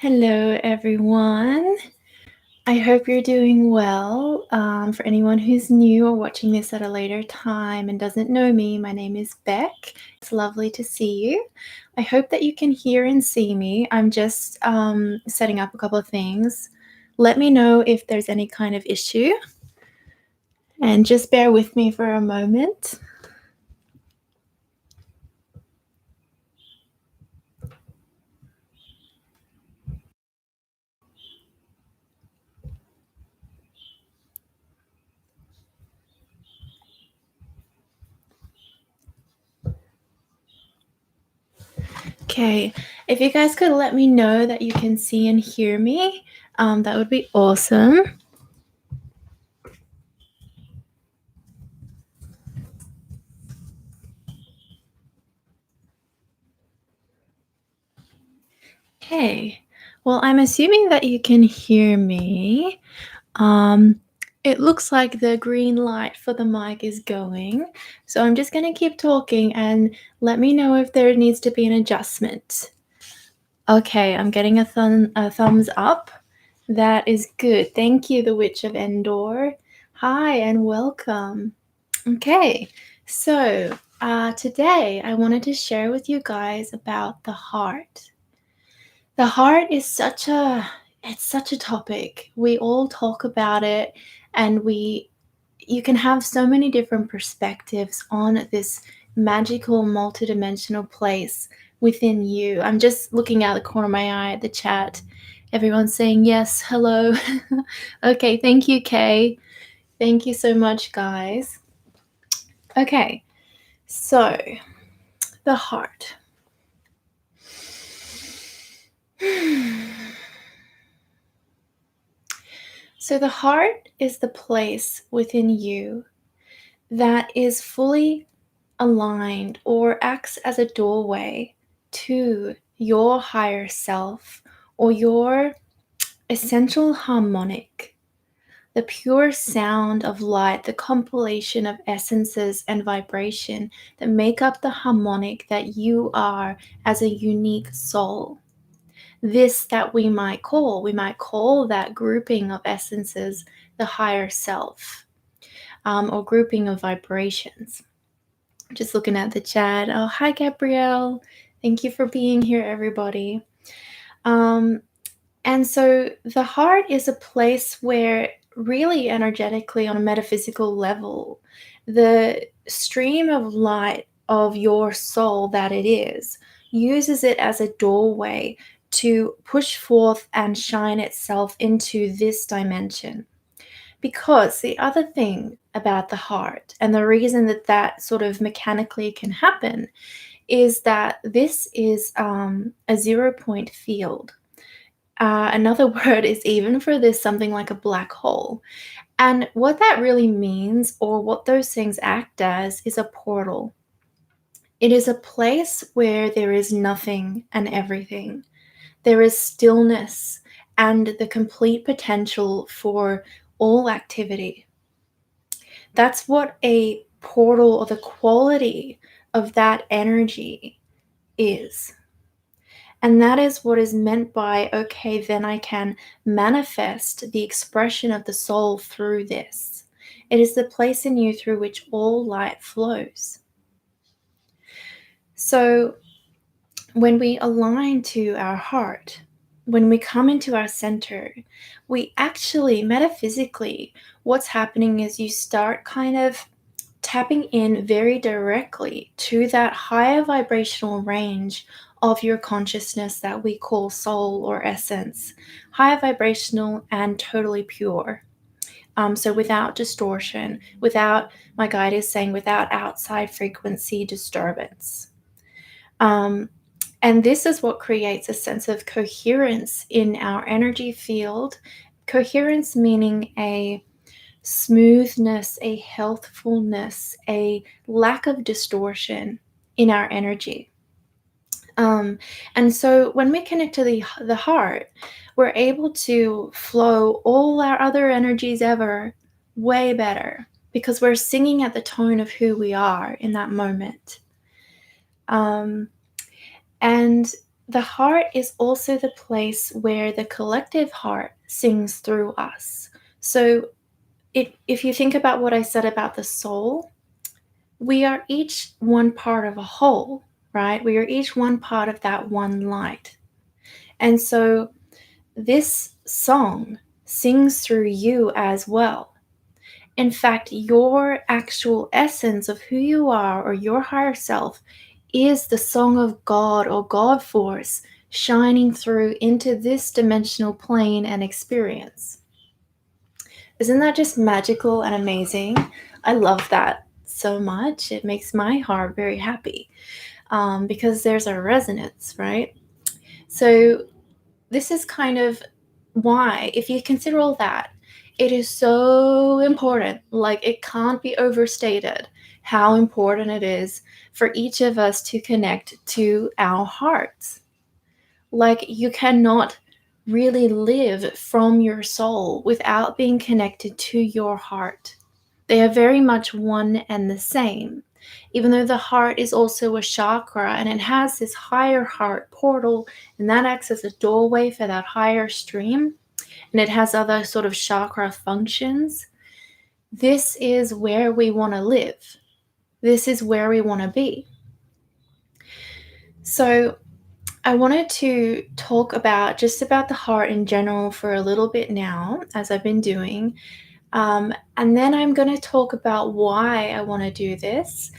Hello, everyone. I hope you're doing well. For anyone who's new or watching this at a later time and doesn't know me, my name is Becc. It's lovely to see you. I hope that you can hear and see me. I'm just setting up a couple of things. Let me know if there's any kind of issue, and just bear with me for a moment. Okay, if you guys could let me know that you can see and hear me, that would be awesome. Okay, well, I'm assuming that you can hear me. It looks like the green light for the mic is going, so I'm just going to keep talking and let me know if there needs to be an adjustment. Okay, I'm getting a thumbs up. That is good. Thank you, the Witch of Endor. Hi and welcome. Okay, so today I wanted to share with you guys about the heart. The heart is such a topic. We all talk about it, and you can have so many different perspectives on this magical multidimensional place within you. I'm just looking out the corner of my eye at the chat. Everyone's saying yes, hello. Okay, thank you, Kay. Thank you so much, guys. Okay, so the heart. So the heart is the place within you that is fully aligned or acts as a doorway to your higher self or your essential harmonic, the pure sound of light, the compilation of essences and vibration that make up the harmonic that you are as a unique soul. This that we might call that grouping of essences the higher self, or grouping of vibrations. Just looking at the chat. Oh, hi, Gabrielle. Thank you for being here, everybody. And so the heart is a place where, really energetically, on a metaphysical level, the stream of light of your soul that it is uses it as a doorway to push forth and shine itself into this dimension. Because the other thing about the heart, and the reason that sort of mechanically can happen, is that this is a 0-point field. Another word is even for this something like a black hole. And what that really means, or what those things act as, is a portal. It is a place where there is nothing and everything. There is stillness and the complete potential for all activity. That's what a portal, or the quality of that energy, is. And that is what is meant by, okay, then I can manifest the expression of the soul through this. It is the place in you through which all light flows. So when we align to our heart, when we come into our center, we actually, metaphysically, what's happening is you start kind of tapping in very directly to that higher vibrational range of your consciousness that we call soul or essence, higher vibrational and totally pure. So without distortion, without, my guide is saying, without outside frequency disturbance. And this is what creates a sense of coherence in our energy field. Coherence meaning a smoothness, a healthfulness, a lack of distortion in our energy. And so when we connect to the heart, we're able to flow all our other energies ever way better, because we're singing at the tone of who we are in that moment. And the heart is also the place where the collective heart sings through us. So if you think about what I said about the soul, we are each one part of a whole, right? We are each one part of that one light. And so this song sings through you as well. In fact, your actual essence of who you are or your higher self is the song of God or God force shining through into this dimensional plane and experience. Isn't that just magical and amazing? I love that so much. It makes my heart very happy because there's a resonance, right? So, this is kind of why, if you consider all that, it is so important. Like, it can't be overstated how important it is for each of us to connect to our hearts. Like, you cannot really live from your soul without being connected to your heart. They are very much one and the same. Even though the heart is also a chakra and it has this higher heart portal, and that acts as a doorway for that higher stream, and it has other sort of chakra functions, this is where we want to live. This is where we want to be. So, I wanted to talk about just about the heart in general for a little bit now, as I've been doing. And then I'm going to talk about why I want to do this.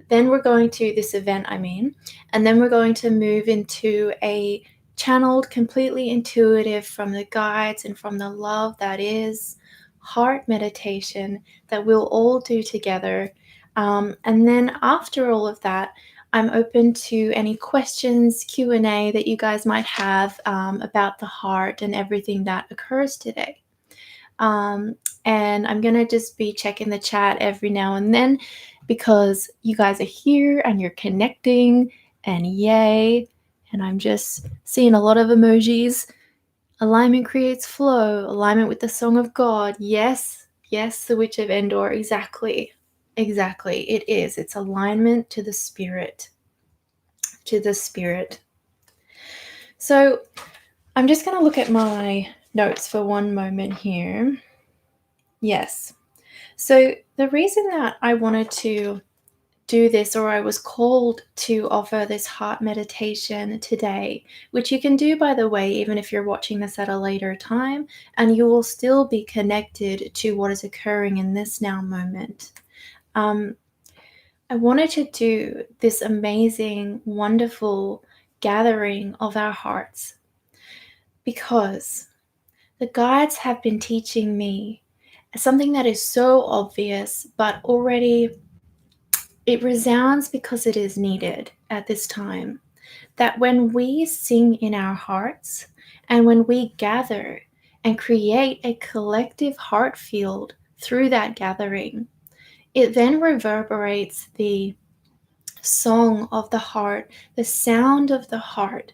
Then we're going to this event, and then we're going to move into a channeled, completely intuitive from the guides and from the love that is heart meditation that we'll all do together. And then after all of that, I'm open to any questions, Q&A that you guys might have about the heart and everything that occurs today. And I'm going to just be checking the chat every now and then because you guys are here and you're connecting, and yay. And I'm just seeing a lot of emojis. Alignment creates flow, alignment with the song of God. Yes, yes, the Witch of Endor. Exactly. Exactly. It is. It's alignment to the spirit. To the spirit. So I'm just going to look at my notes for one moment here. Yes. So the reason that I wanted to do this, or I was called to offer this heart meditation today, which you can do, by the way, even if you're watching this at a later time, and you will still be connected to what is occurring in this now moment. I wanted to do this amazing, wonderful gathering of our hearts because the guides have been teaching me something that is so obvious, but already it resounds because it is needed at this time. That when we sing in our hearts and when we gather and create a collective heart field through that gathering, it then reverberates the song of the heart, the sound of the heart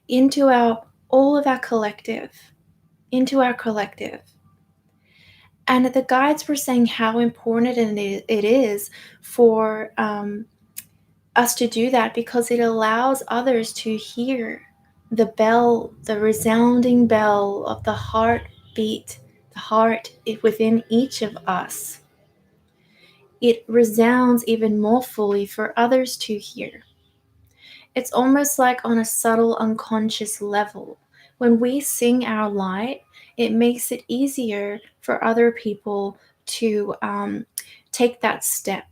into all of our collective, into our collective. And the guides were saying how important it is for us to do that because it allows others to hear the bell, the resounding bell of the heartbeat, the heart within each of us. It resounds even more fully for others to hear. It's almost like on a subtle unconscious level. When we sing our light, it makes it easier for other people to take that step.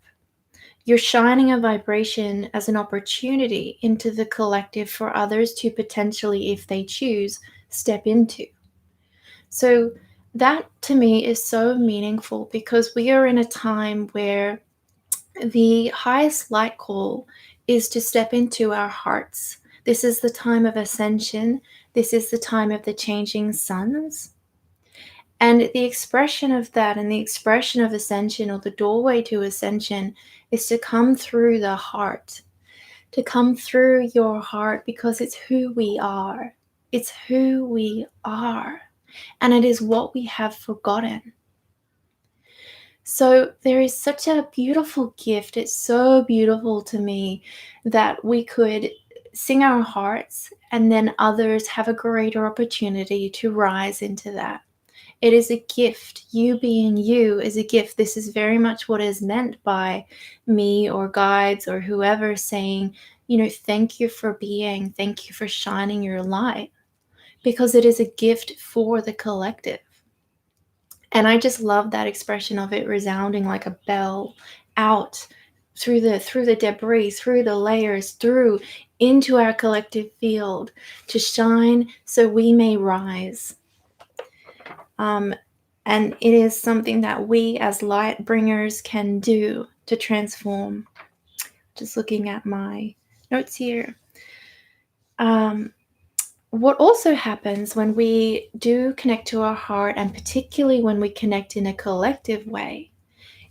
You're shining a vibration as an opportunity into the collective for others to potentially, if they choose, step into. So that to me is so meaningful because we are in a time where the highest light call is to step into our hearts. This is the time of ascension. This is the time of the changing suns. And the expression of that and the expression of ascension, or the doorway to ascension, is to come through the heart, to come through your heart, because it's who we are. It's who we are. And it is what we have forgotten. So there is such a beautiful gift. It's so beautiful to me that we could sing our hearts, and then others have a greater opportunity to rise into that. It is a gift. You being you is a gift. This is very much what is meant by me or guides or whoever saying, thank you for being, thank you for shining your light, because it is a gift for the collective. And I just love that expression of it resounding like a bell out through the debris, through the layers, through into our collective field to shine so we may rise. And it is something that we as light bringers can do to transform. Just looking at my notes here. What also happens when we do connect to our heart, and particularly when we connect in a collective way,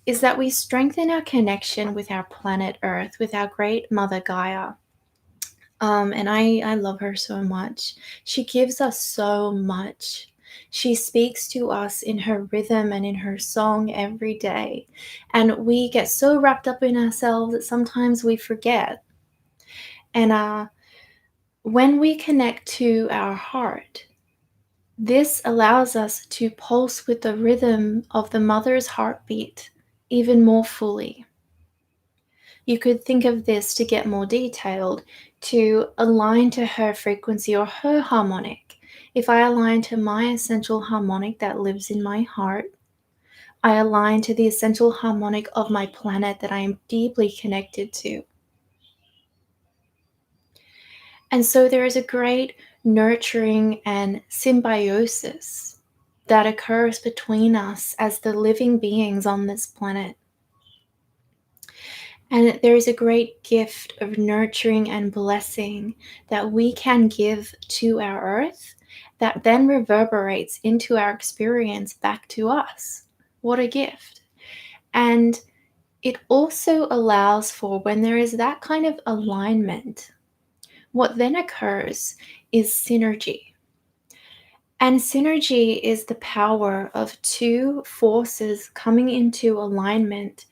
is that we strengthen our connection with our planet Earth, with our great Mother Gaia. And I love her so much. She gives us so much. She speaks to us in her rhythm and in her song every day. And we get so wrapped up in ourselves that sometimes we forget. And when we connect to our heart, this allows us to pulse with the rhythm of the mother's heartbeat even more fully. You could think of this, to get more detailed, to align to her frequency or her harmonic. If I align to my essential harmonic that lives in my heart, I align to the essential harmonic of my planet that I am deeply connected to. And so there is a great nurturing and symbiosis that occurs between us as the living beings on this planet. And there is a great gift of nurturing and blessing that we can give to our earth that then reverberates into our experience back to us. What a gift. And it also allows for, when there is that kind of alignment, what then occurs is synergy. And synergy is the power of two forces coming into alignment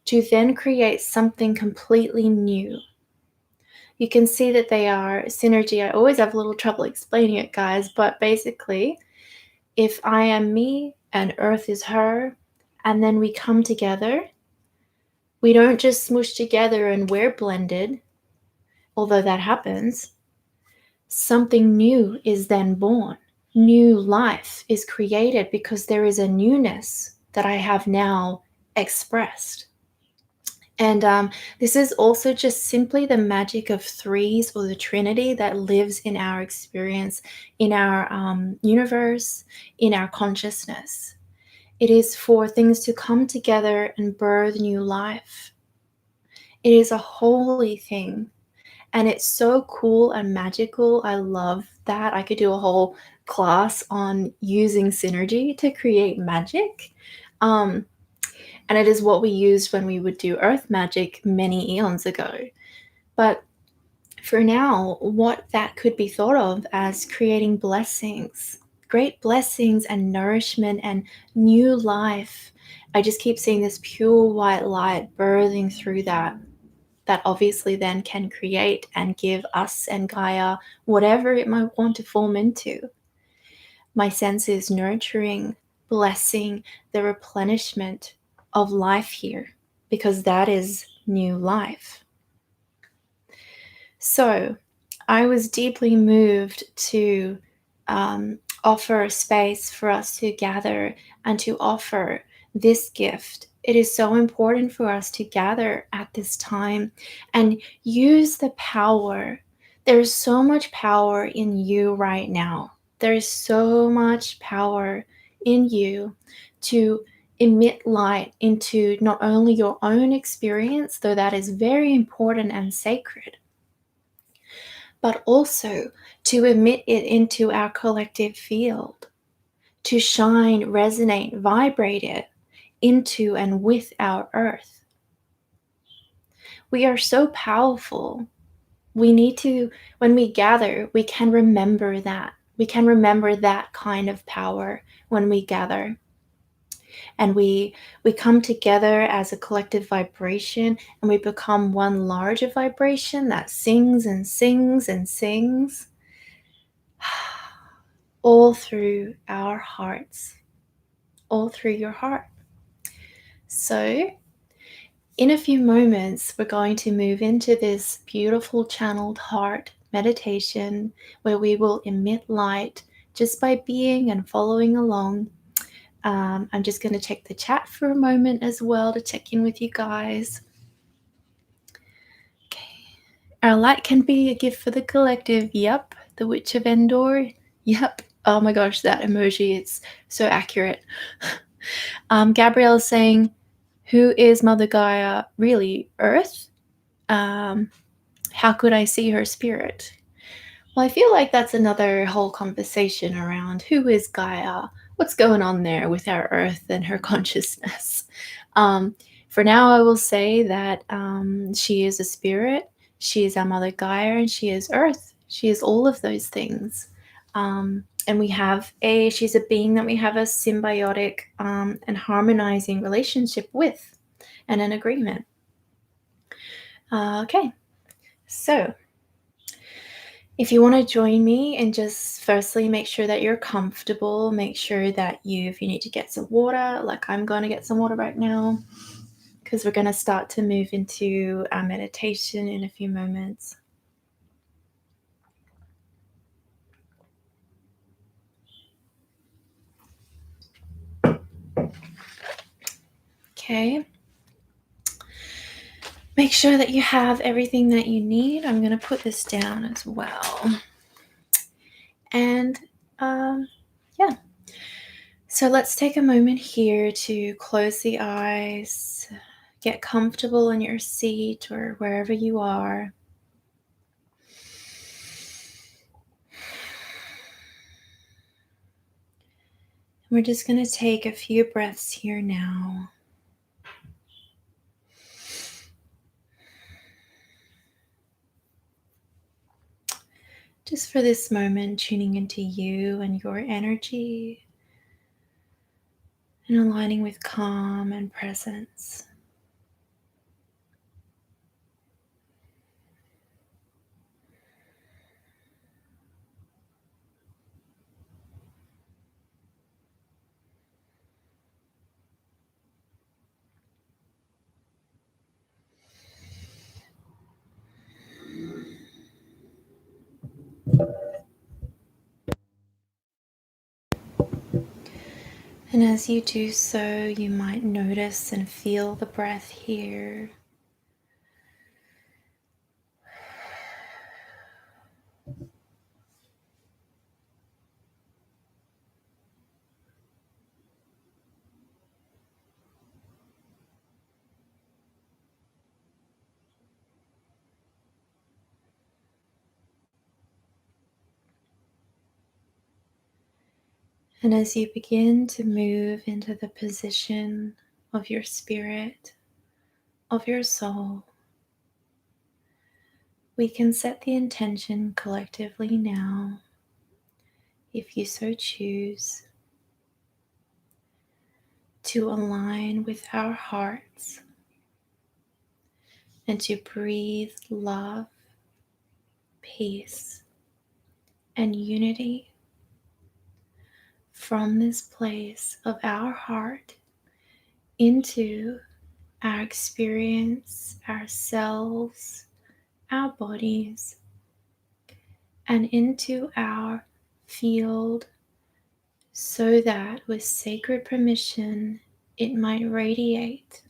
to then create something completely new. You can see that they are synergy. I always have a little trouble explaining it, guys, but basically, if I am me and Earth is her, and then we come together, we don't just smoosh together and we're blended, although that happens. Something new is then born. New life is created because there is a newness that I have now expressed. And this is also just simply the magic of threes, or the Trinity, that lives in our experience, in our universe, in our consciousness. It is for things to come together and birth new life. It is a holy thing. And it's so cool and magical. I love that. I could do a whole class on using synergy to create magic. And it is what we used when we would do earth magic many eons ago. But for now, what that could be thought of as creating blessings, great blessings and nourishment and new life. I just keep seeing this pure white light birthing through that obviously then can create and give us and Gaia whatever it might want to form into. My sense is nurturing, blessing, the replenishment of life here, because that is new life. So I was deeply moved to offer a space for us to gather and to offer this gift. It is so important for us to gather at this time and use the power. There's so much power in you right now. There's so much power in you to emit light into not only your own experience, though that is very important and sacred, but also to emit it into our collective field, to shine, resonate, vibrate it into and with our earth. We are so powerful. We need to, when we gather, we can remember that. We can remember that kind of power when we gather. And we come together as a collective vibration, and we become one larger vibration that sings and sings and sings all through our hearts, all through your heart. So in a few moments, we're going to move into this beautiful channeled heart meditation where we will emit light just by being and following along. I'm just going to check the chat for a moment as well to check in with you guys. Okay. Our light can be a gift for the collective. Yep. The Witch of Endor. Yep. Oh my gosh, that emoji, it's so accurate. Gabrielle is saying, who is Mother Gaia? Really, Earth? How could I see her spirit? Well, I feel like that's another whole conversation around who is Gaia? What's going on there with our Earth and her consciousness? For now, I will say that she is a spirit, she is our Mother Gaia, and she is Earth. She is all of those things. And she's a being that we have a symbiotic and harmonizing relationship with and an agreement. Okay, so if you want to join me, and just firstly make sure that you're comfortable, make sure that if you need to get some water, like I'm going to get some water right now, because we're going to start to move into our meditation in a few moments. Okay. Make sure that you have everything that you need. I'm going to put this down as well. And yeah. So let's take a moment here to close the eyes, get comfortable in your seat or wherever you are. We're just going to take a few breaths here now. Just for this moment, tuning into you and your energy and aligning with calm and presence. And as you do so, you might notice and feel the breath here. And as you begin to move into the position of your spirit, of your soul, we can set the intention collectively now, if you so choose, to align with our hearts and to breathe love, peace, and unity from this place of our heart into our experience, ourselves, our bodies, and into our field, so that with sacred permission it might radiate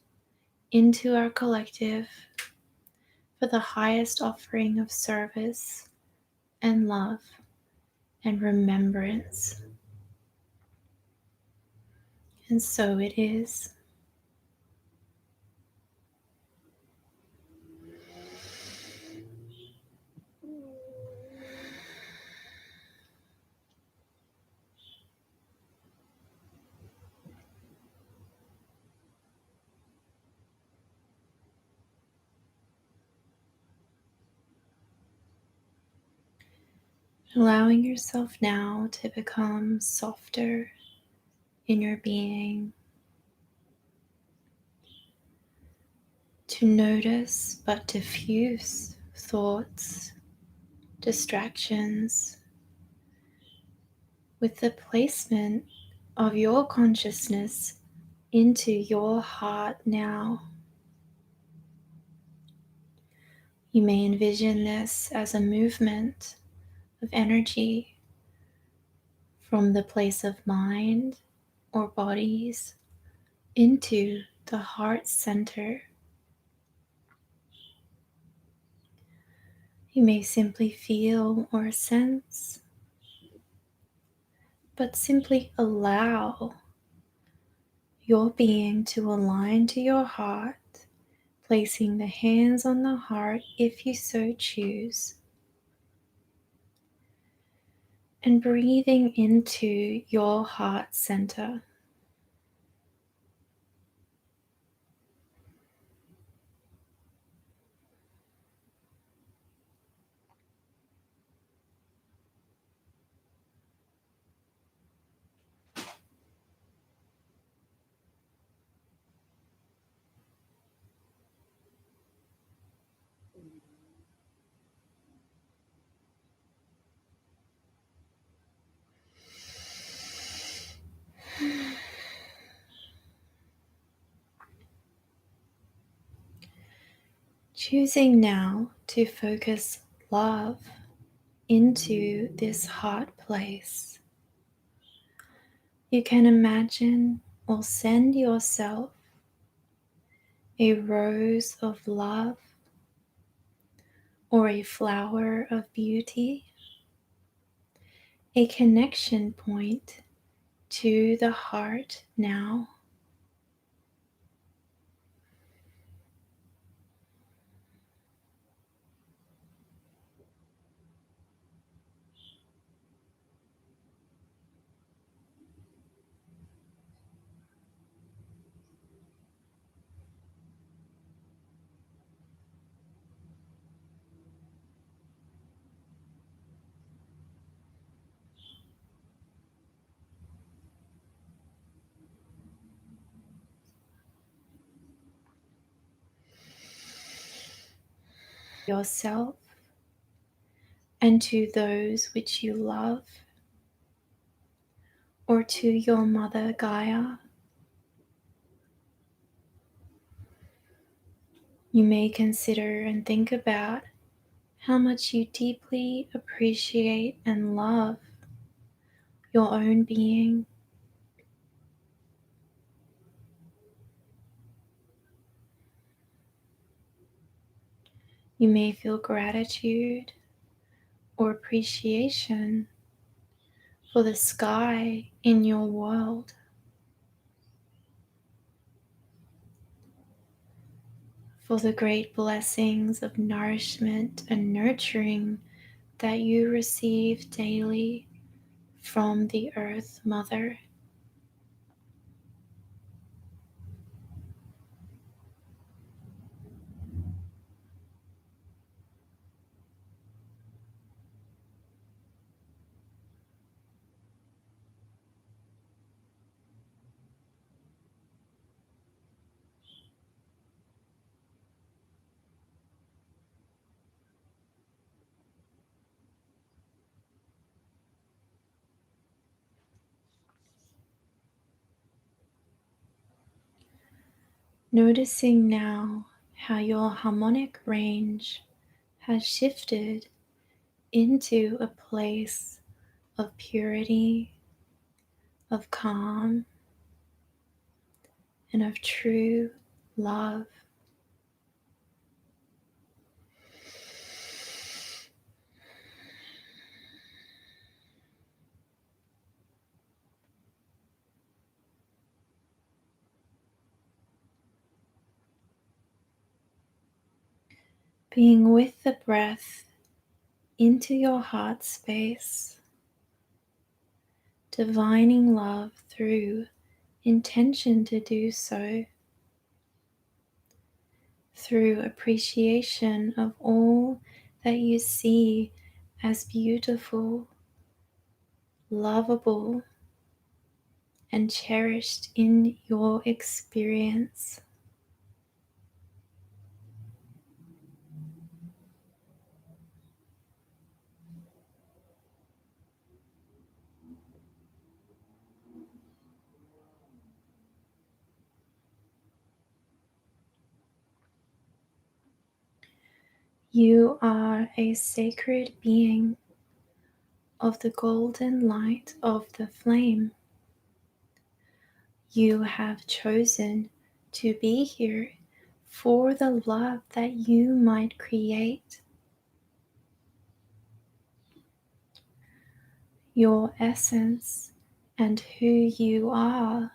into our collective for the highest offering of service and love and remembrance. And so it is. Allowing yourself now to become softer in your being, to notice but diffuse thoughts, distractions, with the placement of your consciousness into your heart now. You may envision this as a movement of energy from the place of mind or bodies into the heart center. You may simply feel or sense, but simply allow your being to align to your heart, placing the hands on the heart if you so choose, and breathing into your heart center. Choosing now to focus love into this heart place, you can imagine or send yourself a rose of love or a flower of beauty, a connection point to the heart now. Yourself and to those which you love, or to your mother Gaia. You may consider and think about how much you deeply appreciate and love your own being. You may feel gratitude or appreciation for the sky in your world, for the great blessings of nourishment and nurturing that you receive daily from the Earth Mother. Noticing now how your harmonic range has shifted into a place of purity, of calm, and of true love. Being with the breath into your heart space, divining love through intention to do so, through appreciation of all that you see as beautiful, lovable, and cherished in your experience. You are a sacred being of the golden light of the flame. You have chosen to be here for the love that you might create. Your essence and who you are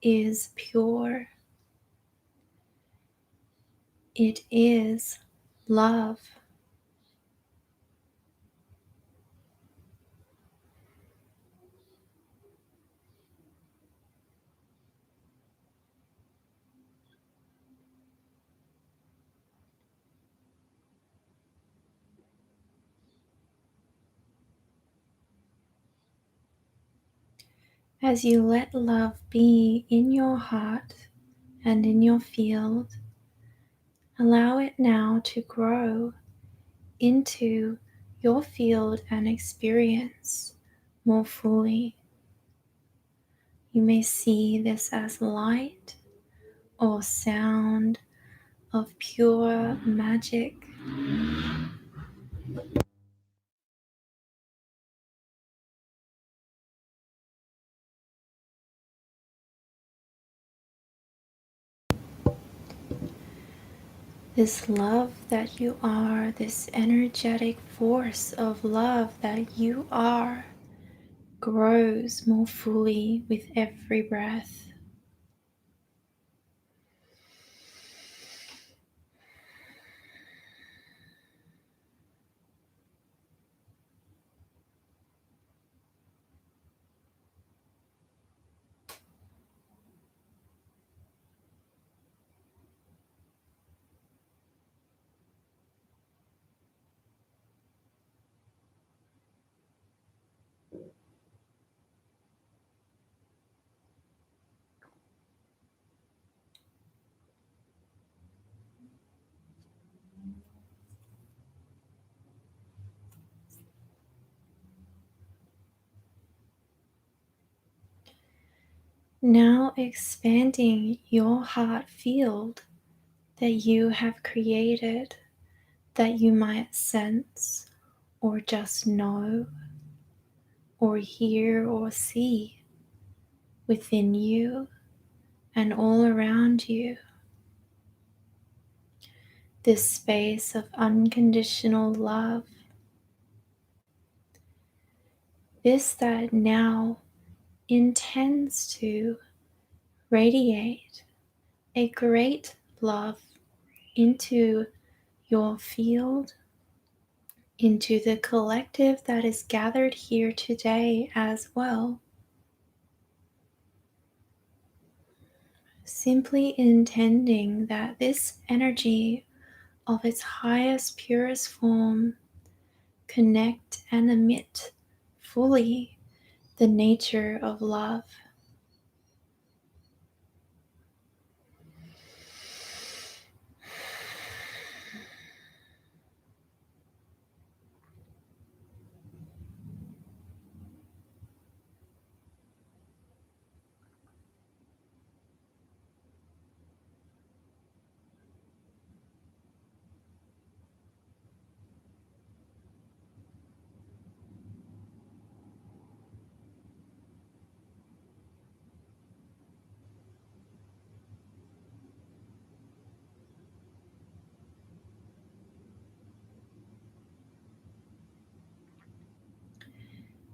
is pure. It is love. As you let love be in your heart and in your field, allow it now to grow into your field and experience more fully. You may see this as light or sound of pure magic. This love that you are, this energetic force of love that you are, grows more fully with every breath. Now expanding your heart field that you have created, that you might sense or just know or hear or see within you and all around you. This space of unconditional love, this that now intends to radiate a great love into your field, into the collective that is gathered here today as well. Simply intending that this energy of its highest, purest form connect and emit fully the nature of love.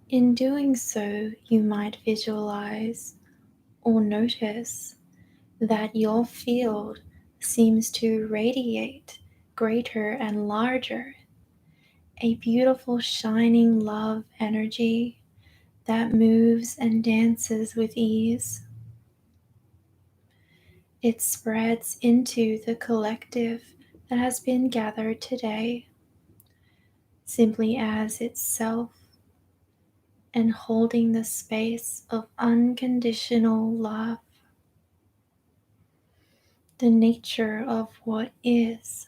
In doing so, you might visualize or notice that your field seems to radiate greater and larger, a beautiful shining love energy that moves and dances with ease. It spreads into the collective that has been gathered today, simply as itself, and holding the space of unconditional love, the nature of what is.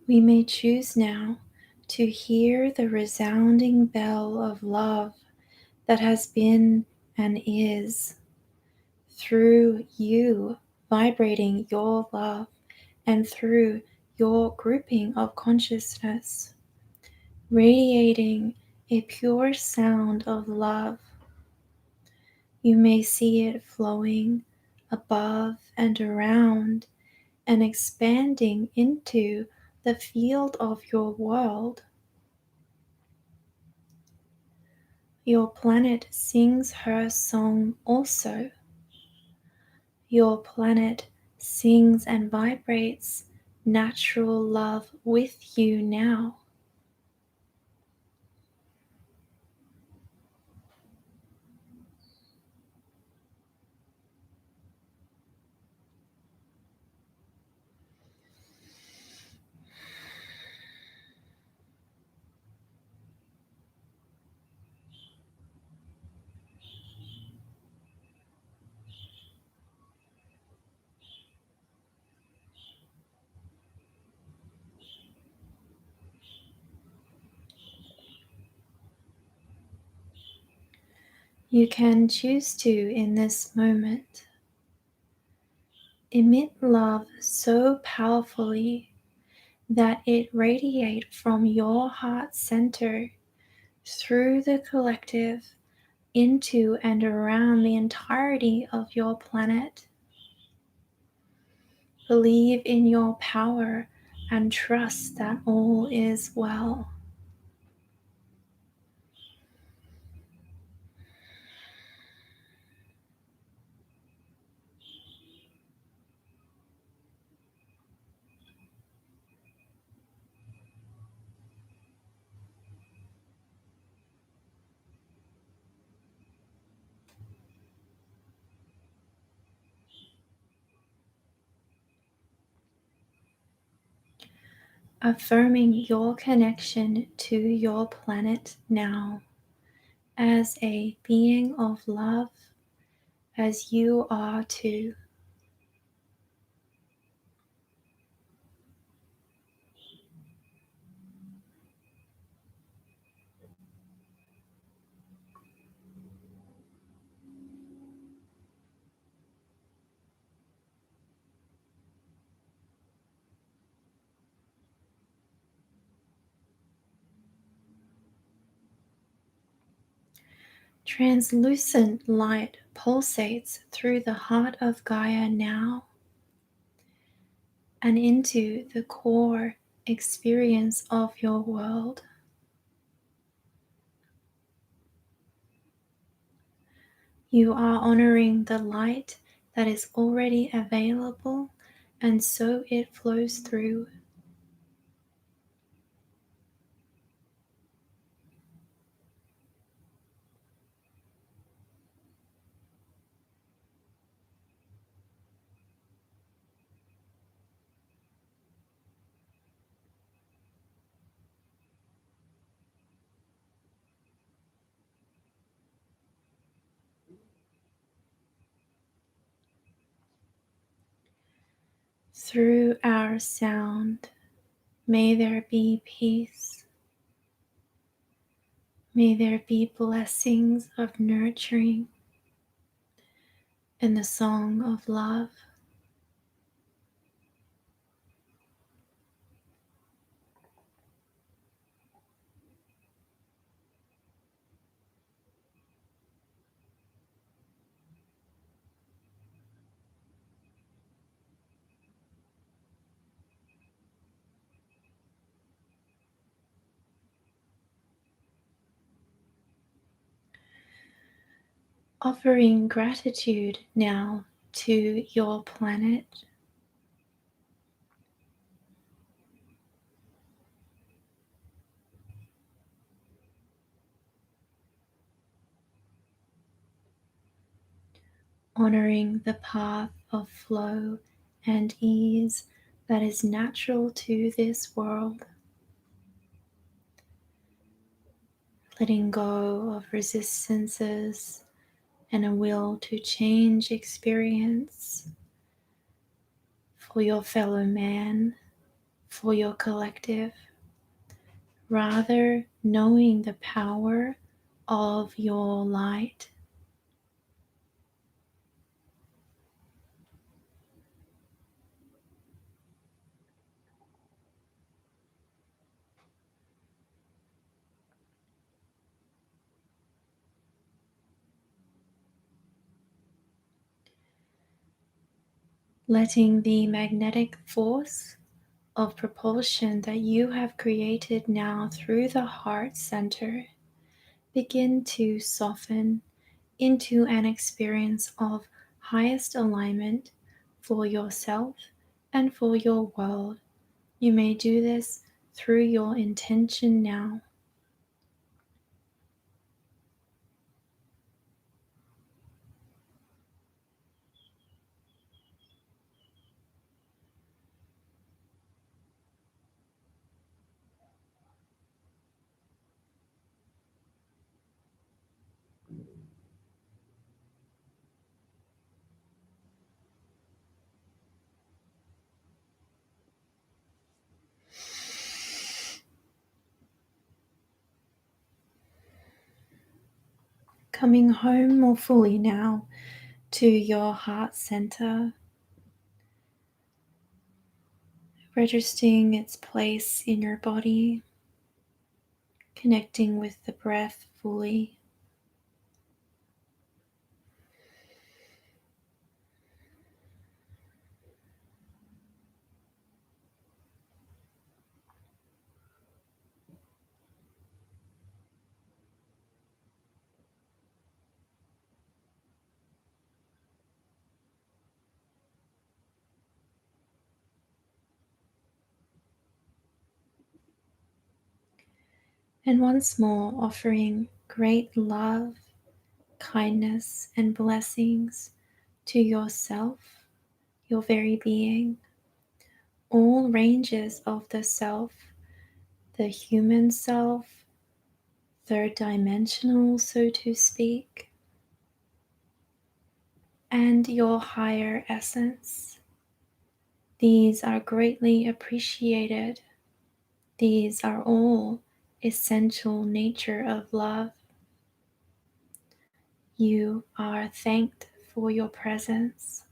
We may choose now to hear the resounding bell of love that has been and is through you, vibrating your love, and through your grouping of consciousness, radiating a pure sound of love. You may see it flowing above and around and expanding into the field of your world. Your planet sings her song also. Your planet sings and vibrates natural love with you now. You can choose to, in this moment, emit love so powerfully that it radiates from your heart center through the collective into and around the entirety of your planet. Believe in your power and trust that all is well. Affirming your connection to your planet now as a being of love, as you are too. Translucent light pulsates through the heart of Gaia now and into the core experience of your world. You are honoring the light that is already available, and so it flows through. Through our sound, may there be peace. May there be blessings of nurturing and the song of love. Offering gratitude now to your planet. Honoring the path of flow and ease that is natural to this world. Letting go of resistances and a will to change experience for your fellow man, for your collective, rather knowing the power of your light. Letting the magnetic force of propulsion that you have created now through the heart center begin to soften into an experience of highest alignment for yourself and for your world. You may do this through your intention now. Coming home more fully now to your heart center, registering its place in your body, connecting with the breath fully. And once more, offering great love, kindness, and blessings to yourself, your very being, all ranges of the self, the human self, third dimensional, so to speak, and your higher essence. These are greatly appreciated. These are all essential nature of love. You are thanked for your presence.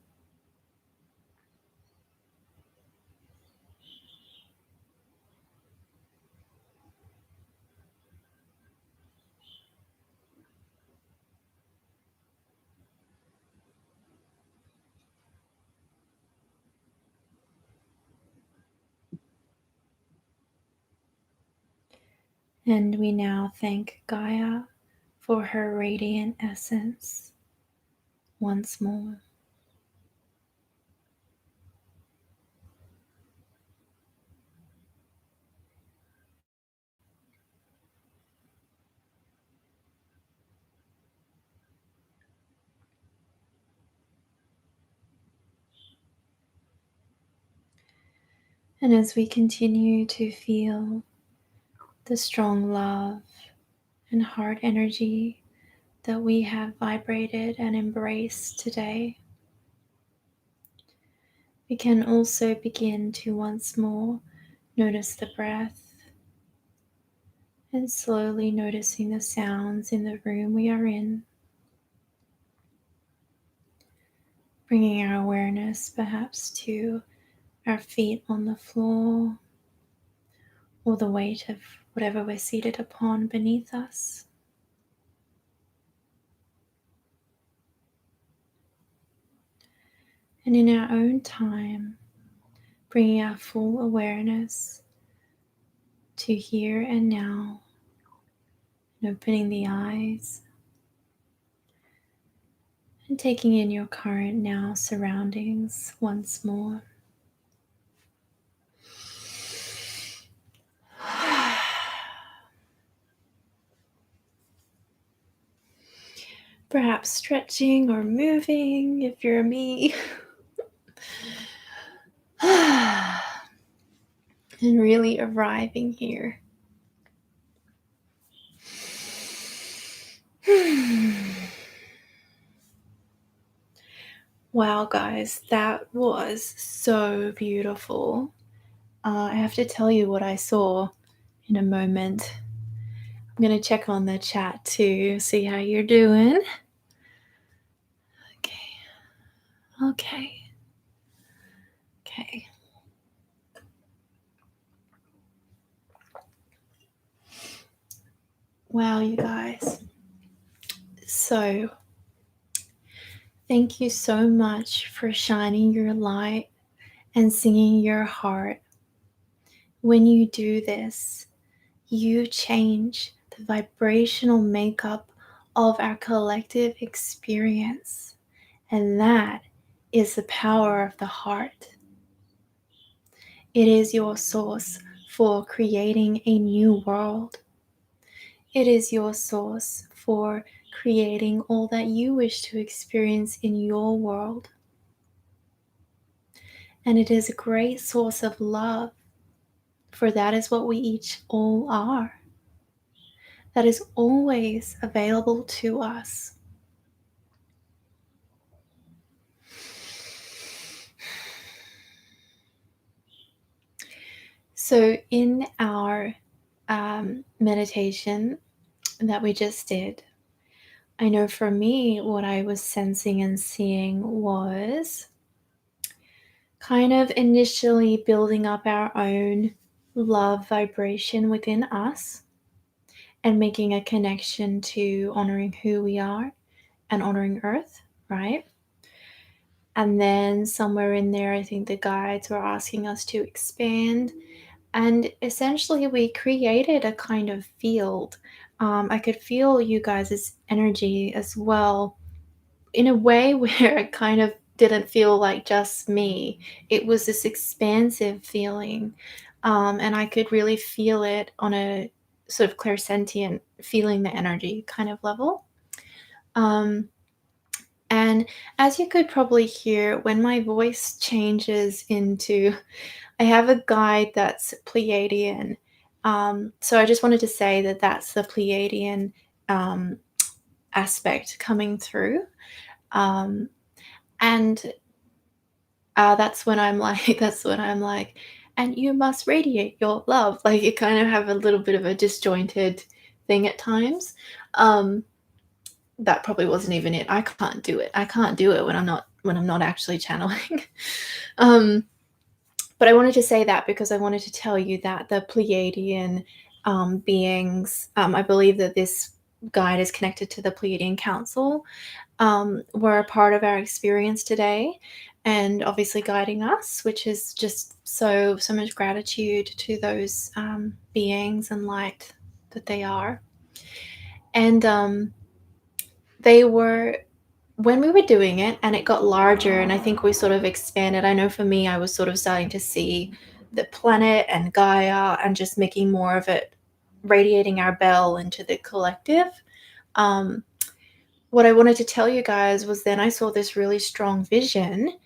And we now thank Gaia for her radiant essence once more. And as we continue to feel the strong love and heart energy that we have vibrated and embraced today, we can also begin to once more notice the breath and slowly noticing the sounds in the room we are in, bringing our awareness perhaps to our feet on the floor or the weight of whatever we're seated upon beneath us. And in our own time, bringing our full awareness to here and now, and opening the eyes, and taking in your current now surroundings once more. Perhaps stretching or moving if you're me. And really arriving here. Wow, guys, that was so beautiful. I have to tell you what I saw in a moment. I'm going to check on the chat too, see how you're doing. Okay. Okay. Okay. Wow, you guys. So, thank you so much for shining your light and singing your heart. When you do this, you change the vibrational makeup of our collective experience. And that is the power of the heart. It is your source for creating a new world. It is your source for creating all that you wish to experience in your world. And it is a great source of love, for that is what we each all are. That is always available to us. So, in our meditation that we just did, I know for me, what I was sensing and seeing was kind of initially building up our own love vibration within us and making a connection to honoring who we are and honoring Earth, right? And then somewhere in there, I think the guides were asking us to expand. And essentially, we created a kind of field. I could feel you guys' energy as well in a way where it kind of didn't feel like just me. It was this expansive feeling. And I could really feel it on a sort of clairsentient, feeling the energy kind of level. And as you could probably hear, when my voice changes into, I have a guide that's Pleiadian. So I just wanted to say that that's the Pleiadian aspect coming through. Um, and that's when I'm like, and you must radiate your love. Like, you kind of have a little bit of a disjointed thing at times. That probably wasn't even it. I can't do it. I can't do it when I'm not actually channeling. But I wanted to say that because I wanted to tell you that the Pleiadian beings, I believe that this guide is connected to the Pleiadian Council, were a part of our experience today, and obviously guiding us, which is just so much gratitude to those beings and light that they are. And they were, when we were doing it and it got larger, and I think we sort of expanded. I know for me, I was sort of starting to see the planet and Gaia and just making more of it, radiating our bell into the collective. What I wanted to tell you guys was, then I saw this really strong vision,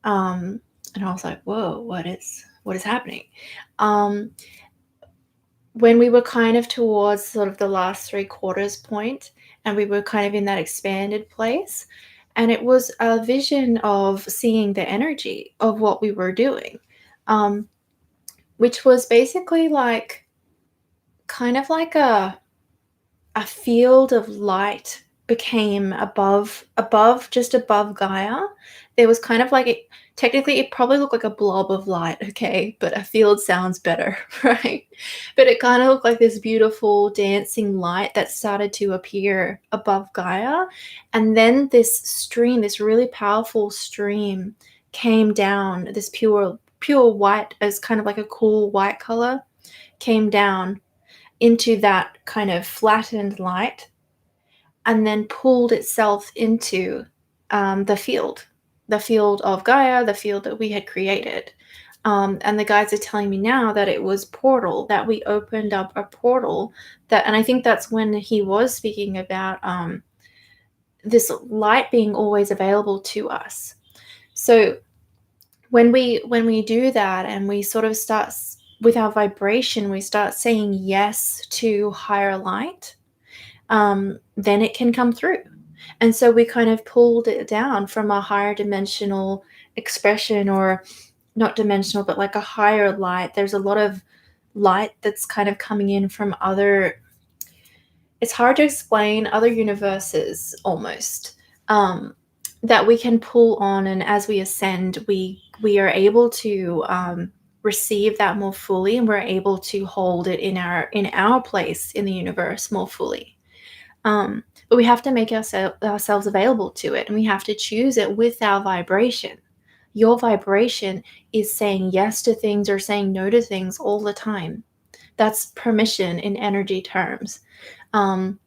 and I was like, whoa, what is happening? When we were kind of towards sort of the last 3/4 point, and we were kind of in that expanded place, and it was a vision of seeing the energy of what we were doing, which was basically like, kind of like a field of light became just above Gaia. There was kind of like, technically it probably looked like a blob of light, okay, but a field sounds better, right? But it kind of looked like this beautiful dancing light that started to appear above Gaia. And then this stream, this really powerful stream, came down, this pure white, as kind of like a cool white color, came down into that kind of flattened light, and then pulled itself into the field of Gaia, the field that we had created. And the guides are telling me now that it was portal, that we opened up a portal, and I think that's when he was speaking about this light being always available to us. So when we do that, and we sort of start with our vibration, we start saying yes to higher light, then it can come through. And so we kind of pulled it down from a higher dimensional expression, or not dimensional, but like a higher light. There's a lot of light that's kind of coming in from other, it's hard to explain, other universes almost, that we can pull on, and as we ascend, we are able to receive that more fully, and we're able to hold it in our place in the universe more fully. But we have to make ourselves available to it, and we have to choose it with our vibration. Your vibration is saying yes to things or saying no to things all the time. That's permission in energy terms. Um,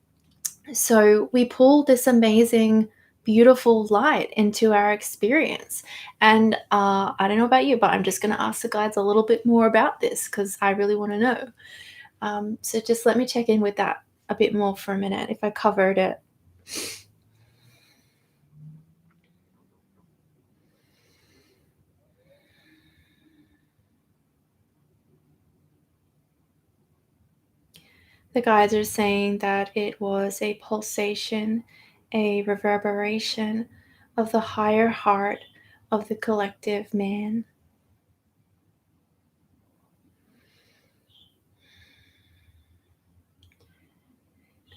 so we pull this amazing, beautiful light into our experience. And I don't know about you, but I'm just going to ask the guides a little bit more about this because I really want to know. So just let me check in with that a bit more for a minute if I covered it. The guides are saying that it was a pulsation, a reverberation of the higher heart of the collective man.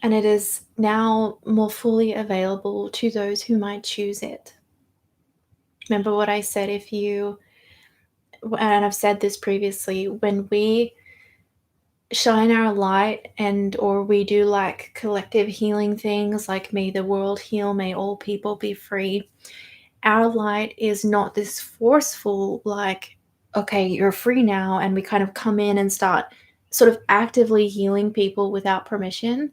And it is now more fully available to those who might choose it. Remember what I said, if you, and I've said this previously, when we shine our light and or we do like collective healing things like may the world heal, may all people be free, our light is not this forceful like, okay, you're free now, and we kind of come in and start sort of actively healing people without permission.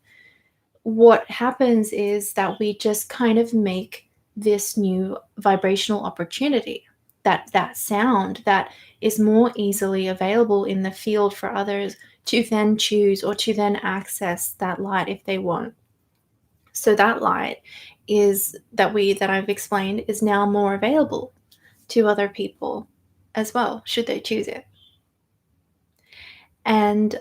What happens is that we just kind of make this new vibrational opportunity, that sound that is more easily available in the field for others to then choose or to then access that light if they want. So that light is that I've explained is now more available to other people as well, should they choose it. And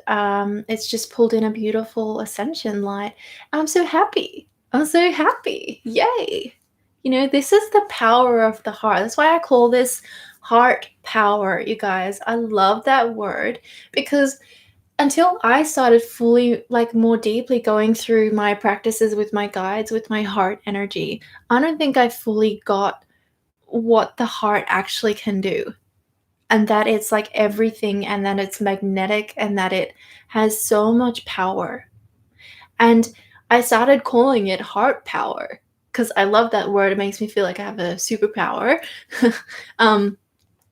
it's just pulled in a beautiful ascension light. I'm so happy. I'm so happy. Yay. You know, this is the power of the heart. That's why I call this heart power, you guys. I love that word because until I started fully, like more deeply going through my practices with my guides, with my heart energy, I don't think I fully got what the heart actually can do, and that it's like everything, and that it's magnetic, and that it has so much power. And I started calling it heart power because I love that word. It makes me feel like I have a superpower. um,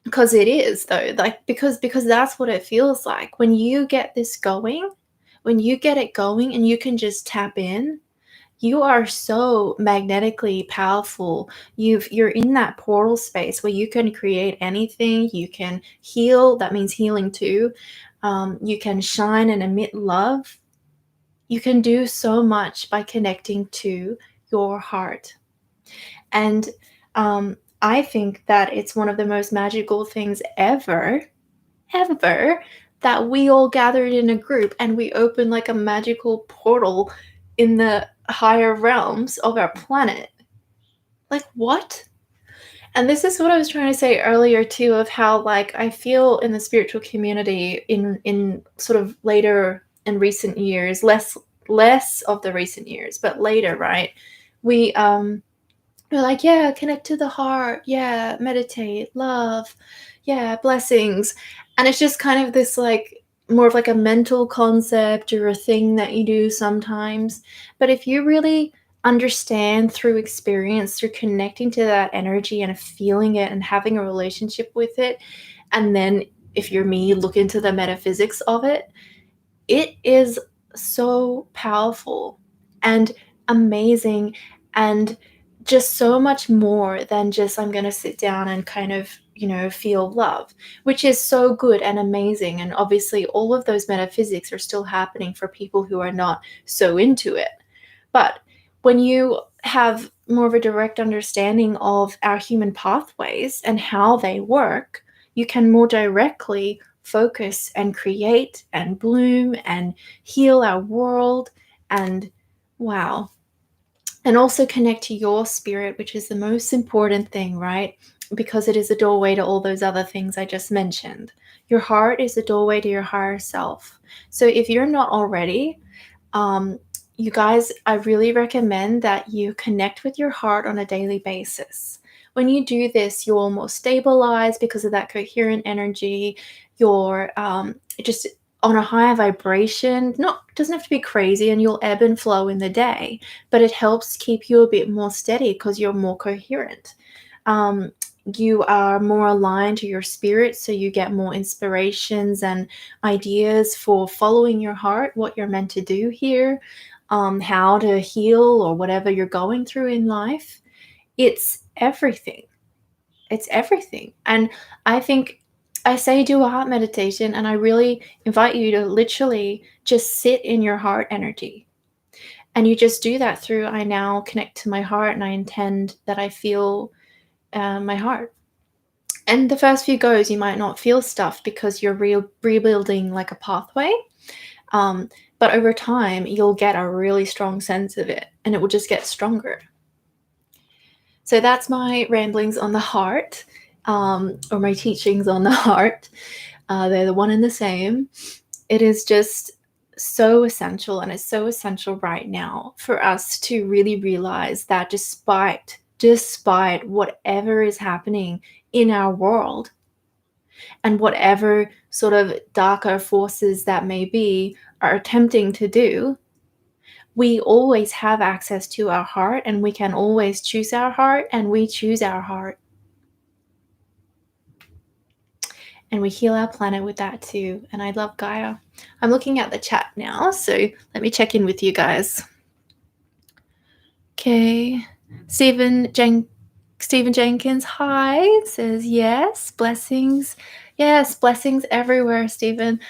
because it is though, like because that's what it feels like when you get this going, when you get it going and you can just tap in. You are so magnetically powerful. You're in that portal space where you can create anything. You can heal. That means healing too. You can shine and emit love. You can do so much by connecting to your heart. And I think that it's one of the most magical things ever, that we all gathered in a group and we opened like a magical portal in the higher realms of our planet. Like, what? And this is what I was trying to say earlier too, of how like I feel in the spiritual community in sort of later in recent years, less of the recent years, but later, right? We we're like, yeah, connect to the heart, yeah, meditate, love, yeah, blessings. And it's just kind of this like more of like a mental concept or a thing that you do sometimes. But if you really understand through experience, through connecting to that energy and feeling it and having a relationship with it, and then if you're me, look into the metaphysics of it, it is so powerful and amazing, and just so much more than just I'm going to sit down and kind of, you know, feel love, which is so good and amazing. And obviously, all of those metaphysics are still happening for people who are not so into it. But when you have more of a direct understanding of our human pathways and how they work, you can more directly focus and create and bloom and heal our world. And wow. And also connect to your spirit, which is the most important thing, right? because it is a doorway to all those other things I just mentioned. Your heart is the doorway to your higher self. So if you're not already, you guys, I really recommend that you connect with your heart on a daily basis. When you do this, you're more stabilized because of that coherent energy. You're just on a higher vibration. Not doesn't have to be crazy, and you'll ebb and flow in the day, but it helps keep you a bit more steady because you're more coherent. You are more aligned to your spirit, so you get more inspirations and ideas for following your heart, what you're meant to do here, how to heal or whatever you're going through in life. It's everything. It's everything. And I think I say do a heart meditation, and I really invite you to literally just sit in your heart energy. And you just do that through I now connect to my heart and I intend that I feel my heart. And the first few goes, you might not feel stuff because you're rebuilding like a pathway. But over time, you'll get a really strong sense of it, and it will just get stronger. So that's my ramblings on the heart, or my teachings on the heart. They're the one and the same. It is just so essential, and it's so essential right now for us to really realize that despite whatever is happening in our world and whatever sort of darker forces that may be are attempting to do, we always have access to our heart, and we can always choose our heart, and we choose our heart. And we heal our planet with that too. And I love Gaia. I'm looking at the chat now, so let me check in with you guys. Okay. Stephen Jenkins, hi, says yes, blessings. Yes, blessings everywhere, Stephen.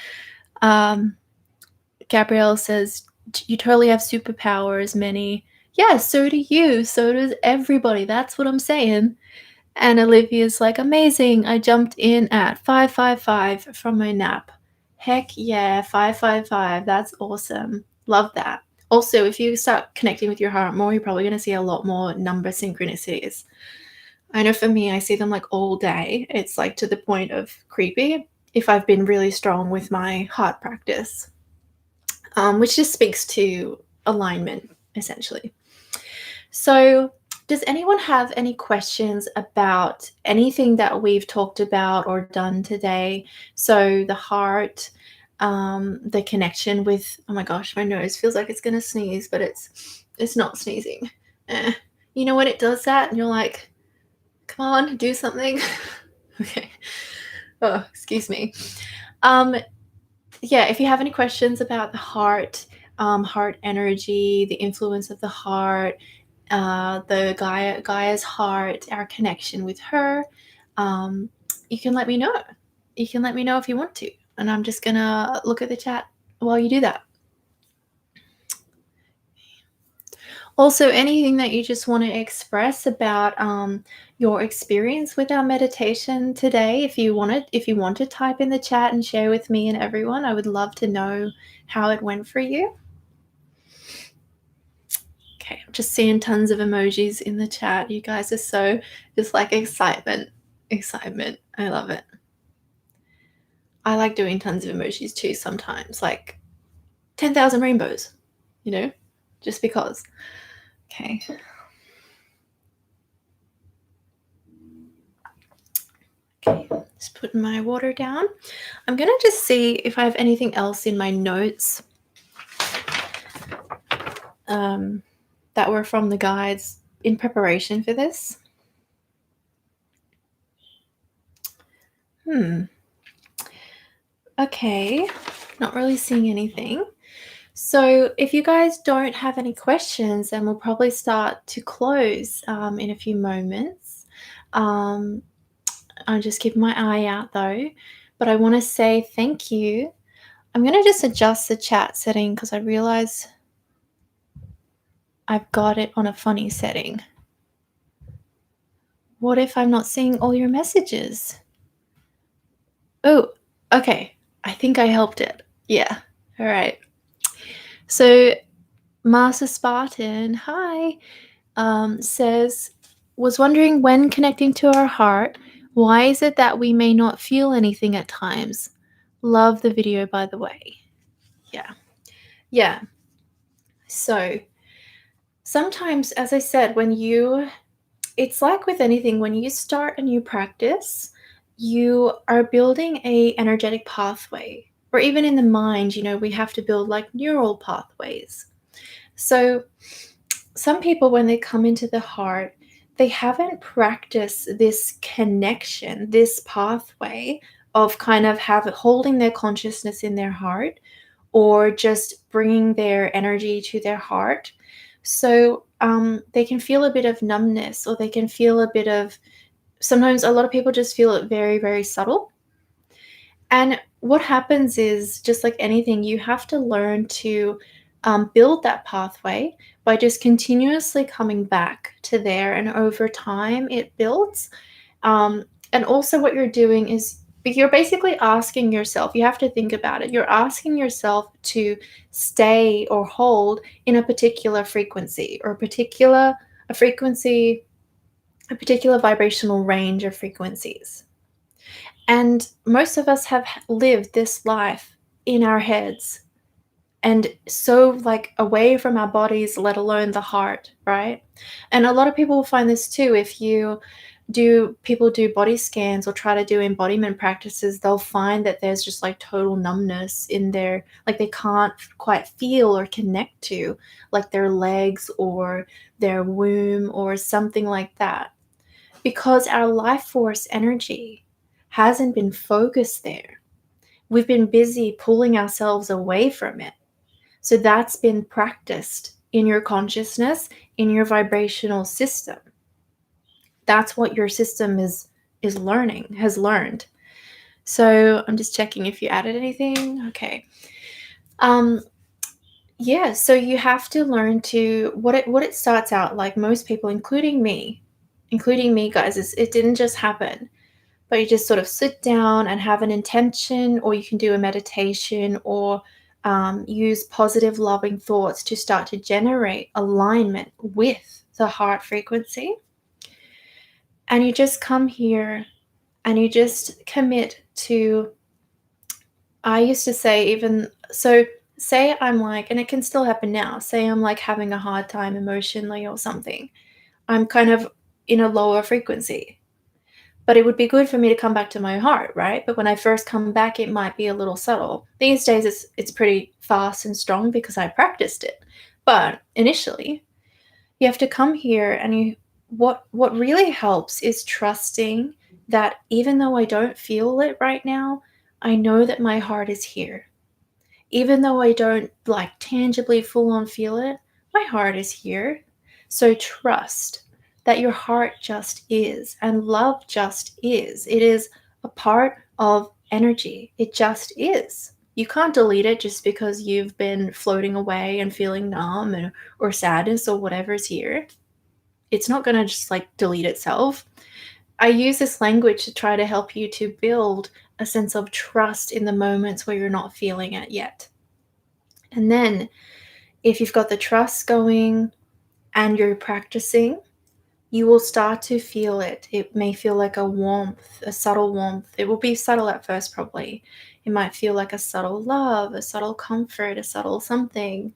Gabrielle says, you totally have superpowers, many. Yeah, so do you. So does everybody. That's what I'm saying. And Olivia's like, amazing. I jumped in at 5:55 from my nap. Heck yeah, 5:55. That's awesome. Love that. Also, if you start connecting with your heart more, you're probably going to see a lot more number synchronicities. I know for me, I see them like all day. It's like to the point of creepy if I've been really strong with my heart practice, which just speaks to alignment, essentially. So, does anyone have any questions about anything that we've talked about or done today? So, the heart, the connection with, oh my gosh, my nose feels like it's going to sneeze, but it's not sneezing. You know when it does that and you're like, come on, do something. Okay. Oh, excuse me. Yeah, if you have any questions about the heart, heart energy, the influence of the heart, the Gaia's heart, our connection with her, you can let me know. You can let me know if you want to. And I'm just going to look at the chat while you do that. Also, anything that you just want to express about your experience with our meditation today, if you want to type in the chat and share with me and everyone, I would love to know how it went for you. Okay, I'm just seeing tons of emojis in the chat. You guys are so just like excitement. I love it. I like doing tons of emojis too sometimes, like 10,000 rainbows, just because. Okay. Okay, just putting my water down. I'm going to just see if I have anything else in my notes that were from the guides in preparation for this. Okay, not really seeing anything. So if you guys don't have any questions, then we'll probably start to close in a few moments. I'm just keeping my eye out though, but I want to say thank you. I'm going to just adjust the chat setting because I realize I've got it on a funny setting. What if I'm not seeing all your messages? Oh, okay. I think I helped it. Yeah. All right. So Master Spartan, hi, says, Was wondering, when connecting to our heart, why is it that we may not feel anything at times? Love the video, by the way. Yeah. Yeah. So sometimes, as I said, it's like with anything, when you start a new practice, you are building a energetic pathway. Or even in the mind, we have to build like neural pathways. So some people, when they come into the heart, they haven't practiced this connection, this pathway of kind of holding their consciousness in their heart, or just bringing their energy to their heart. So they can feel a bit of numbness, or they can feel a bit of, sometimes a lot of people just feel it very, very subtle. And what happens is, just like anything, you have to learn to build that pathway by just continuously coming back to there. And over time, it builds. And also, what you're doing is you're basically asking yourself, you have to think about it. You're asking yourself to stay or hold in a particular frequency, or a frequency, a particular vibrational range of frequencies. And most of us have lived this life in our heads, and so like away from our bodies, let alone the heart, right? And a lot of people will find this too. If people do body scans or try to do embodiment practices, they'll find that there's just like total numbness in their, like they can't quite feel or connect to like their legs or their womb or something like that, because our life force energy hasn't been focused there. We've been busy pulling ourselves away from it. So that's been practiced in your consciousness, in your vibrational system. That's what your system has learned. So I'm just checking if you added anything. Okay. Yeah, so you have to learn to, what it starts out like, most people, including me, guys, is it didn't just happen. But you just sort of sit down and have an intention, or you can do a meditation, or use positive, loving thoughts to start to generate alignment with the heart frequency. And you just come here and you just commit to, I used to say, even so, say I'm like, and it can still happen now, say I'm like having a hard time emotionally or something. I'm kind of in a lower frequency. But it would be good for me to come back to my heart, right? But when I first come back, it might be a little subtle. These days, it's pretty fast and strong because I practiced it. But initially, you have to come here, and what really helps is trusting that even though I don't feel it right now, I know that my heart is here. Even though I don't like tangibly full on feel it, my heart is here. So trust that your heart just is, and love just is. It is a part of energy. It just is. You can't delete it just because you've been floating away and feeling numb, or sadness or whatever's here. It's not going to just like delete itself. I use this language to try to help you to build a sense of trust in the moments where you're not feeling it yet. And then, if you've got the trust going and you're practicing, you will start to feel it. It may feel like a warmth, a subtle warmth. It will be subtle at first, probably. It might feel like a subtle love, a subtle comfort, a subtle something.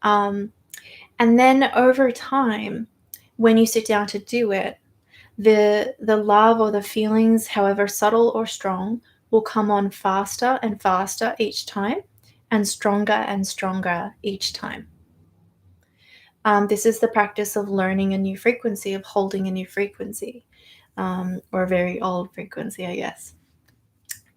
And then over time, when you sit down to do it, the love or the feelings, however subtle or strong, will come on faster and faster each time, and stronger each time. This is the practice of learning a new frequency, of holding a new frequency, or a very old frequency, I guess.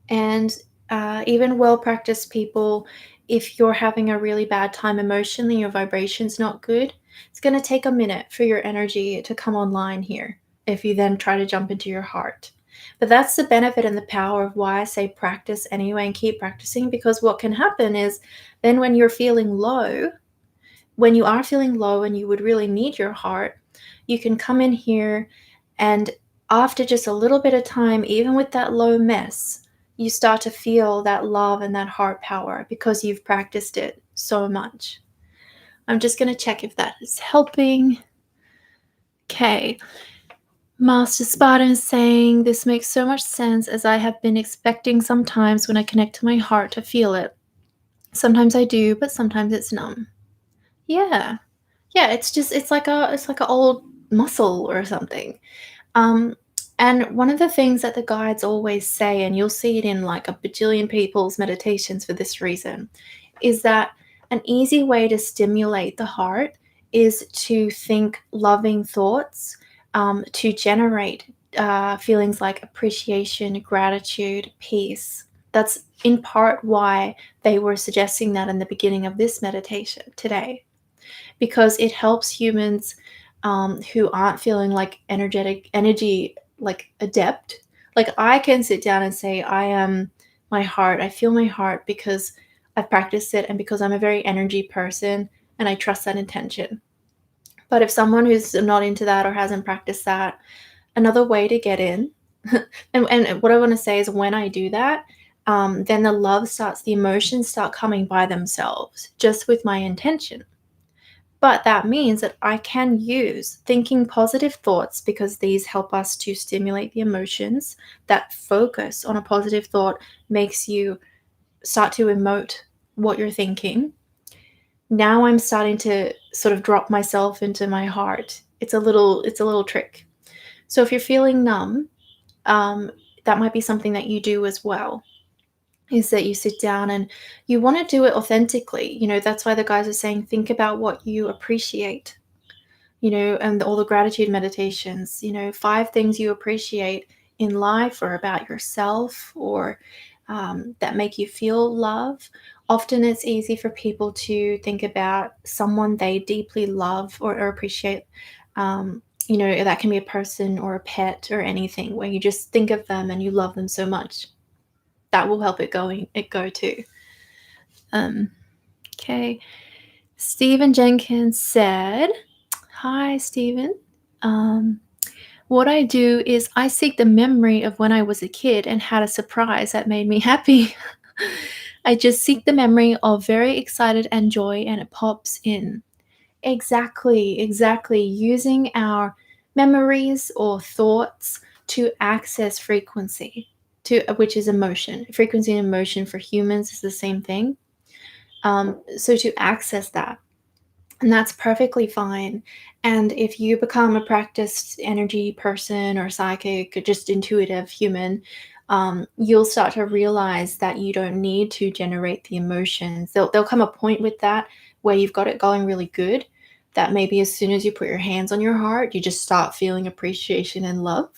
And even well-practiced people, if you're having a really bad time emotionally, your vibration's not good, it's going to take a minute for your energy to come online here, if you then try to jump into your heart. But that's the benefit and the power of why I say practice anyway, and keep practicing, because what can happen is, then when you are feeling low and you would really need your heart, you can come in here, and after just a little bit of time, even with that low mess, you start to feel that love and that heart power because you've practiced it so much. I'm just going to check if that is helping. Okay. Master Spartan saying, this makes so much sense as I have been expecting sometimes when I connect to my heart to feel it. Sometimes I do, but sometimes it's numb. Yeah. Yeah, it's like a old muscle or something. Um, and one of the things that the guides always say, and you'll see it in like a bajillion people's meditations for this reason, is that an easy way to stimulate the heart is to think loving thoughts, to generate feelings like appreciation, gratitude, peace. That's in part why they were suggesting that in the beginning of this meditation today, because it helps humans who aren't feeling like energy like adept. Like I can sit down and say I am my heart. I feel my heart because I've practiced it and because I'm a very energy person and I trust that intention. But if someone who's not into that or hasn't practiced that, another way to get in, and what I want to say is when I do that, then the emotions start coming by themselves just with my intention. But that means that I can use thinking positive thoughts because these help us to stimulate the emotions. That focus on a positive thought makes you start to emote what you're thinking. Now I'm starting to sort of drop myself into my heart. It's a little trick. So if you're feeling numb, um, that might be something that you do as well. Is that you sit down and you want to do it authentically. That's why the guys are saying think about what you appreciate, and all the gratitude meditations, 5 things you appreciate in life or about yourself, or that make you feel love. Often it's easy for people to think about someone they deeply love or appreciate. That can be a person or a pet or anything where you just think of them and you love them so much. That will help it go too. Um, okay. Stephen Jenkins said, "Hi, Stephen. Um, what I do is I seek the memory of when I was a kid and had a surprise that made me happy. I just seek the memory of very excited and joy, and it pops in." Exactly, exactly. Using our memories or thoughts to access frequency, which is emotion. Frequency and emotion for humans is the same thing. So to access that, and that's perfectly fine. And if you become a practiced energy person or psychic or just intuitive human, you'll start to realize that you don't need to generate the emotions. There'll come a point with that where you've got it going really good, that maybe as soon as you put your hands on your heart, you just start feeling appreciation and love.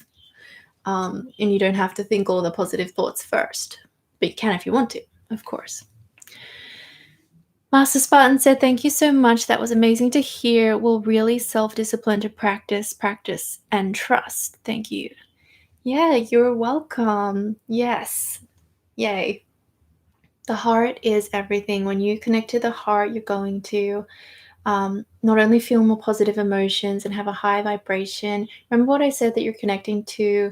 And you don't have to think all the positive thoughts first. But you can if you want to, of course. Master Spartan said, "Thank you so much. That was amazing to hear. We'll really self-discipline to practice, and trust. Thank you." Yeah, you're welcome. Yes. Yay. The heart is everything. When you connect to the heart, you're going to not only feel more positive emotions and have a high vibration. Remember what I said, that you're connecting to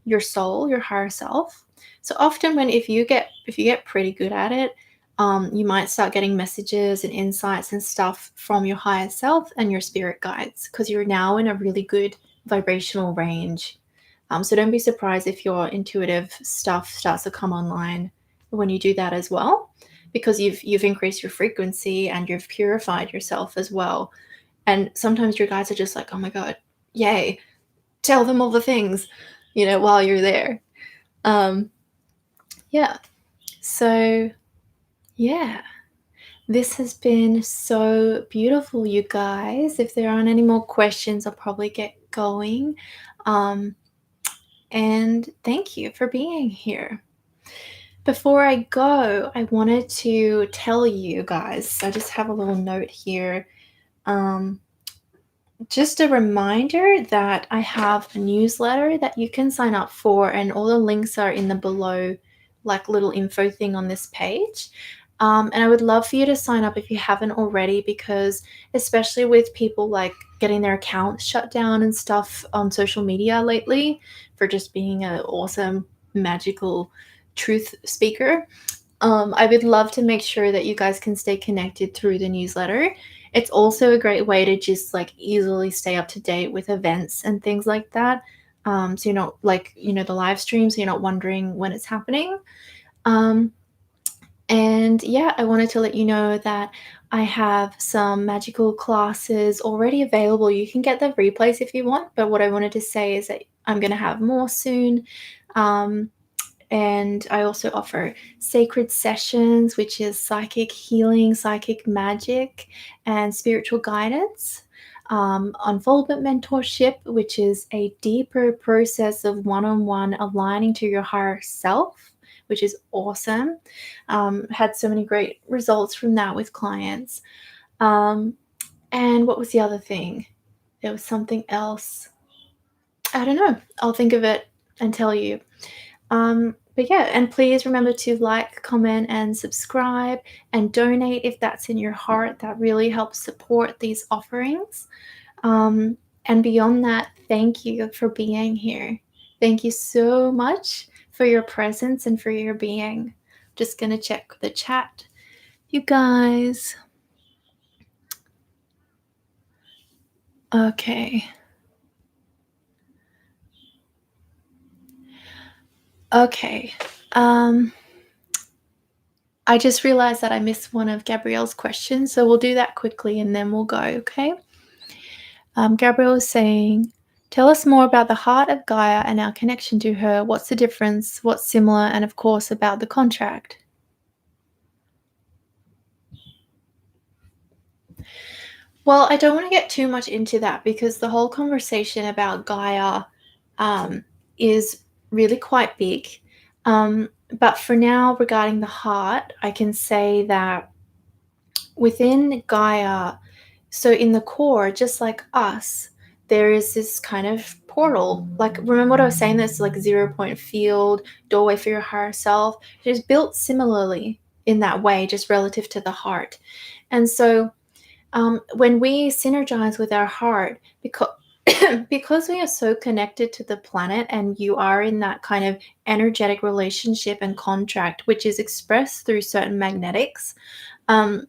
your soul, your higher self. So often if you get pretty good at it, you might start getting messages and insights and stuff from your higher self and your spirit guides, because you're now in a really good vibrational range. So don't be surprised if your intuitive stuff starts to come online when you do that as well, because you've increased your frequency and you've purified yourself as well. And sometimes your guides are just like, "Oh my god, yay, tell them all the things," while you're there. Um, yeah. So, yeah. This has been so beautiful, you guys. If there aren't any more questions, I'll probably get going. Um, and thank you for being here. Before I go, I wanted to tell you guys, I just have a little note here. Just a reminder that I have a newsletter that you can sign up for, and all the links are in the below, like little info thing on this page. And I would love for you to sign up if you haven't already, because especially with people like getting their accounts shut down and stuff on social media lately for just being an awesome, magical truth speaker, I would love to make sure that you guys can stay connected through the newsletter. It's also a great way to just like easily stay up to date with events and things like that. So you're not like, the live stream, so you're not wondering when it's happening. Um, and yeah, I wanted to let you know that I have some magical classes already available. You can get the replays if you want, but what I wanted to say is that I'm going to have more soon. Um, and I also offer sacred sessions, which is psychic healing, psychic magic, and spiritual guidance. Unfoldment mentorship, which is a deeper process of one on one aligning to your higher self, which is awesome. Had so many great results from that with clients. Um, and what was the other thing? There was something else. I don't know. I'll think of it and tell you. But yeah, and please remember to like, comment, and subscribe and donate if that's in your heart. That really helps support these offerings. And beyond that, thank you for being here. Thank you so much for your presence and for your being. Just gonna check the chat, you guys. Okay. Okay. I just realized that I missed one of Gabrielle's questions, so we'll do that quickly and then we'll go, okay? Gabrielle is saying, tell us more about the heart of Gaia and our connection to her. What's the difference? What's similar? And of course, about the contract. Well, I don't want to get too much into that because the whole conversation about Gaia is really quite big. But for now, regarding the heart, I can say that within Gaia, so in the core, just like us, there is this kind of portal. Like, remember what I was saying? This like 0 point field, doorway for your higher self. It is built similarly in that way, just relative to the heart. And so when we synergize with our heart, because because we are so connected to the planet and you are in that kind of energetic relationship and contract, which is expressed through certain magnetics, um,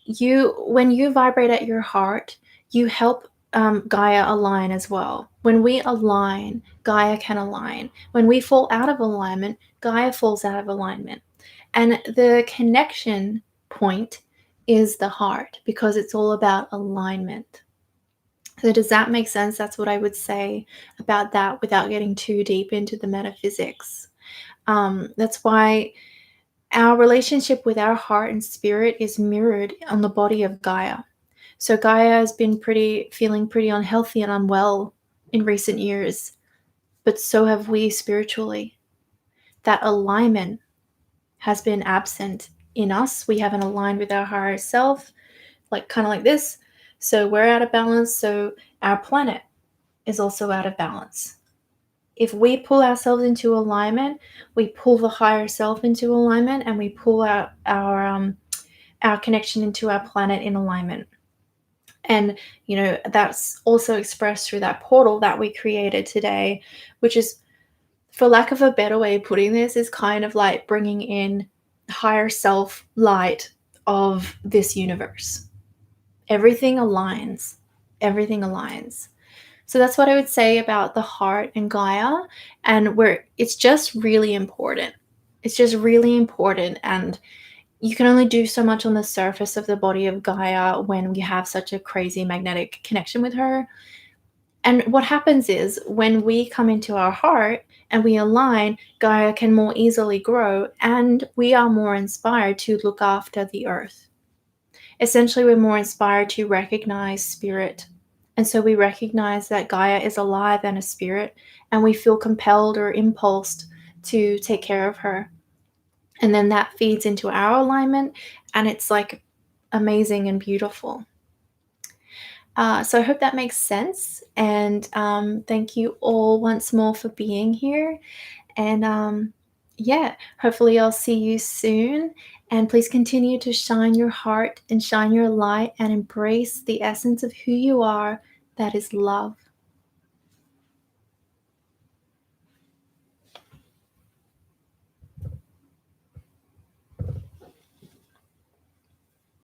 when you vibrate at your heart, you help Gaia align as well. When we align, Gaia can align. When we fall out of alignment, Gaia falls out of alignment. And the connection point is the heart because it's all about alignment. So, does that make sense? That's what I would say about that without getting too deep into the metaphysics. That's why our relationship with our heart and spirit is mirrored on the body of Gaia. So Gaia has been feeling pretty unhealthy and unwell in recent years, but so have we spiritually. That alignment has been absent in us. We haven't aligned with our higher self, like kind of like this. So we're out of balance. So our planet is also out of balance. If we pull ourselves into alignment, we pull the higher self into alignment, and we pull out our connection into our planet in alignment. And that's also expressed through that portal that we created today, which is, for lack of a better way of putting this, is kind of like bringing in higher self light of this universe. Everything aligns. Everything aligns. So that's what I would say about the heart and Gaia, and where it's just really important. It's just really important, and you can only do so much on the surface of the body of Gaia when we have such a crazy magnetic connection with her. And what happens is when we come into our heart and we align, Gaia can more easily grow, and we are more inspired to look after the earth. Essentially, we're more inspired to recognize spirit. And so we recognize that Gaia is alive and a spirit, and we feel compelled or impulsed to take care of her. And then that feeds into our alignment, and it's like amazing and beautiful. So I hope that makes sense. And thank you all once more for being here. And yeah, hopefully I'll see you soon. And please continue to shine your heart and shine your light and embrace the essence of who you are, that is love.